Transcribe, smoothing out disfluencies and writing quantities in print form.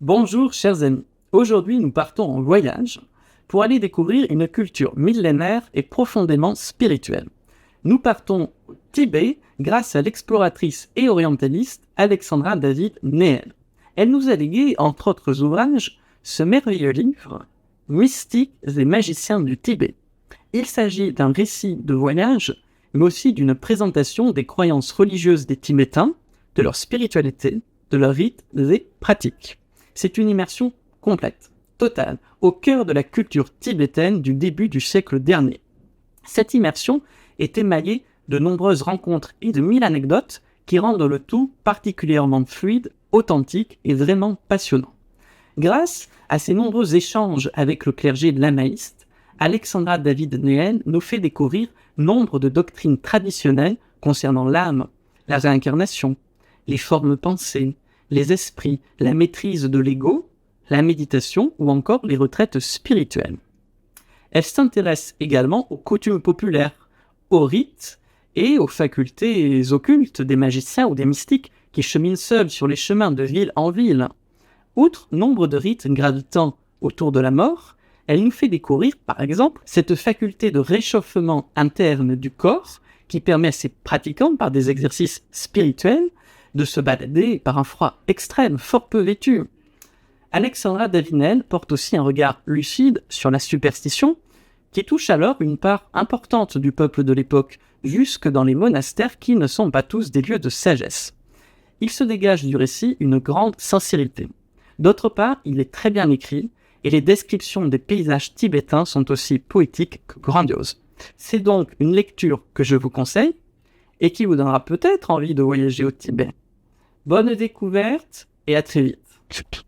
Bonjour chers amis, aujourd'hui nous partons en voyage pour aller découvrir une culture millénaire et profondément spirituelle. Nous partons au Tibet grâce à l'exploratrice et orientaliste Alexandra David Néel. Elle nous a légué, entre autres ouvrages, ce merveilleux livre « Mystiques et magiciens du Tibet ». Il s'agit d'un récit de voyage, mais aussi d'une présentation des croyances religieuses des Tibétains, de leur spiritualité, de leurs rites et pratiques. C'est une immersion complète, totale, au cœur de la culture tibétaine du début du siècle dernier. Cette immersion est émaillée de nombreuses rencontres et de 1000 anecdotes qui rendent le tout particulièrement fluide, authentique et vraiment passionnant. Grâce à ces nombreux échanges avec le clergé lamaïste, Alexandra David Néel nous fait découvrir nombre de doctrines traditionnelles concernant l'âme, la réincarnation, les formes pensées, les esprits, la maîtrise de l'ego, la méditation ou encore les retraites spirituelles. Elle s'intéresse également aux coutumes populaires, aux rites et aux facultés occultes des magiciens ou des mystiques qui cheminent seuls sur les chemins de ville en ville. Outre nombre de rites gravitant autour de la mort, elle nous fait découvrir, par exemple, cette faculté de réchauffement interne du corps qui permet à ses pratiquants, par des exercices spirituels, de se balader par un froid extrême, fort peu vêtu. Alexandra David Néel porte aussi un regard lucide sur la superstition, qui touche alors une part importante du peuple de l'époque, jusque dans les monastères qui ne sont pas tous des lieux de sagesse. Il se dégage du récit une grande sincérité. D'autre part, il est très bien écrit, et les descriptions des paysages tibétains sont aussi poétiques que grandioses. C'est donc une lecture que je vous conseille, et qui vous donnera peut-être envie de voyager au Tibet. Bonne découverte et à très vite.